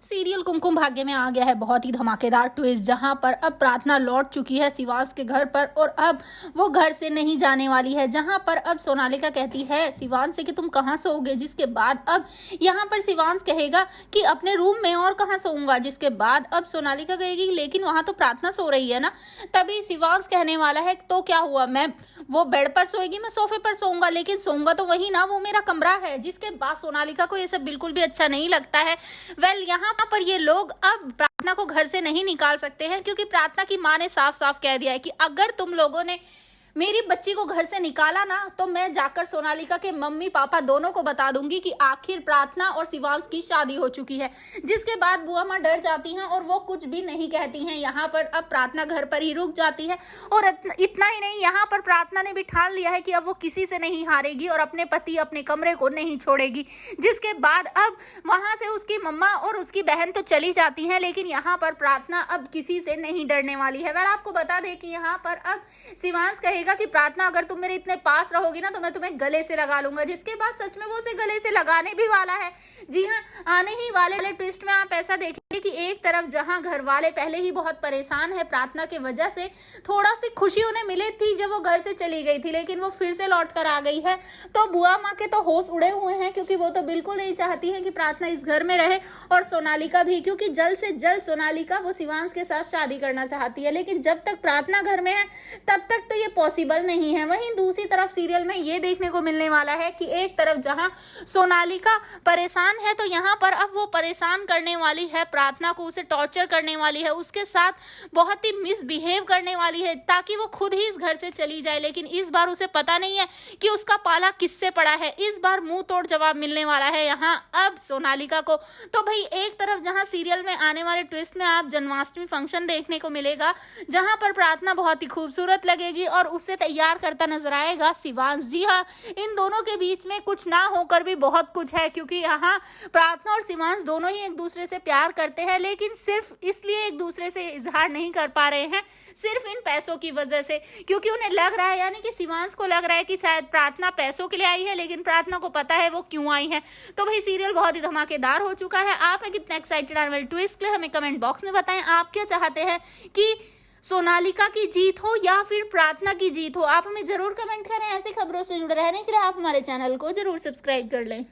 Serial Kumkum Bhagya में आ गया है बहुत ही धमाकेदार ट्विस्ट, जहां पर अब प्रार्थना लौट चुकी है शिवांश के घर पर और अब वो घर से नहीं जाने वाली है। जहां पर अब सोनालिका कहती है शिवांश से कि तुम कहां सोओगे, जिसके बाद अब यहां पर शिवांश कहेगा कि अपने रूम में, और कहां सोऊंगा, जिसके बाद अब सोनालिका कहेगी लेकिन वहां तो प्रार्थना सो रही है ना। तभी शिवांश कहने वाला है तो क्या हुआ, मैं वो बेड पर सोएगी, मैं सोफे पर सोऊंगा, लेकिन सोऊंगा तो वही ना, वो मेरा कमरा है। जिसके बाद सोनालिका को ये सब बिल्कुल भी अच्छा नहीं लगता है। यहाँ पर ये लोग अब प्रार्थना को घर से नहीं निकाल सकते हैं, क्योंकि प्रार्थना की मां ने साफ साफ कह दिया है कि अगर तुम लोगों ने मेरी बच्ची को घर से निकाला ना, तो मैं जाकर सोनालिका के मम्मी पापा दोनों को बता दूंगी कि आखिर प्रार्थना और शिवांश की शादी हो चुकी है। जिसके बाद बुआ माँ डर जाती हैं और वो कुछ भी नहीं कहती हैं। यहाँ पर अब प्रार्थना घर पर ही रुक जाती है और इतना ही नहीं, यहाँ पर प्रार्थना ने भी ठान लिया है कि अब वो किसी से नहीं हारेगी और अपने पति अपने कमरे को नहीं छोड़ेगी। जिसके बाद अब वहां से उसकी मम्मा और उसकी बहन तो चली जाती हैं, लेकिन यहाँ पर प्रार्थना अब किसी से नहीं डरने वाली है। वह आपको बता दें कि यहाँ पर अब शिवांश कहेगा कि प्रार्थना अगर तुम मेरे इतने पास रहोगी ना तो मैं तुम्हें गले से लगा लूंगा। जिसके बाद सच में वो उसे गले से लगाने भी वाला है। जी हाँ, आने ही वाले ट्विस्ट में आप ऐसा देखेंगे कि एक तरफ जहां घर वाले पहले ही बहुत परेशान है प्रार्थना की वजह से, थोड़ा सी खुशी उन्हें मिली थी जब वो घर से चली गई थी, लेकिन वो फिर से लौट कर आ गई है। तो बुआ माँ के तो होश उड़े हुए हैं, क्योंकि वो तो बिल्कुल नहीं चाहती है कि प्रार्थना इस घर में रहे, और सोनालिका भी, क्योंकि जल्द से जल्द सोनालिका वो शिवांश के साथ शादी करना चाहती है। लेकिन जब तक प्रार्थना घर में है तब तक तो ये पॉसिबल नहीं है। वहीं दूसरी तरफ सीरियल में ये देखने को मिलने वाला है कि एक तरफ जहां सोनालिका परेशान है, तो यहाँ पर अब वो परेशान करने वाली है प्रार्थना को, उसे टॉर्चर करने वाली है, उसके साथ बहुत ही मिसबिहेव करने वाली है ताकि वो खुद ही इस घर से चली जाए। लेकिन इस बार उसे पता नहीं है कि उसका पाला किससे पड़ा है। इस बार मुंह तोड़ जवाब मिलने वाला है यहाँ अब सोनालिका को। तो भाई एक तरफ जहां सीरियल में आने वाले ट्विस्ट में आप जन्माष्टमी फंक्शन देखने को मिलेगा, जहां पर प्रार्थना बहुत ही खूबसूरत लगेगी और उससे तैयार करता नजर आएगा शिवांश। जी हाँ, इन दोनों के बीच में कुछ ना होकर भी बहुत कुछ है, क्योंकि यहाँ प्रार्थना और शिवांश दोनों ही एक दूसरे से प्यार करते हैं, लेकिन सिर्फ इसलिए एक दूसरे से इजहार नहीं कर पा रहे हैं, सिर्फ इन पैसों की वजह से। क्योंकि उन्हें लग रहा है, यानी कि शिवांश को लग रहा है कि शायद प्रार्थना पैसों के लिए आई है, लेकिन प्रार्थना को पता है वो क्यों आई है। तो भाई सीरियल बहुत ही धमाकेदार हो चुका है। आप कितने एक्साइटेड आने वाले ट्विस्ट के लिए हमें कमेंट बॉक्स में बताएं। आप क्या चाहते हैं कि सोनालिका की जीत हो या फिर प्रार्थना की जीत हो, आप हमें जरूर कमेंट करें। ऐसी खबरों से जुड़े रहने के लिए आप हमारे चैनल को जरूर सब्सक्राइब कर लें।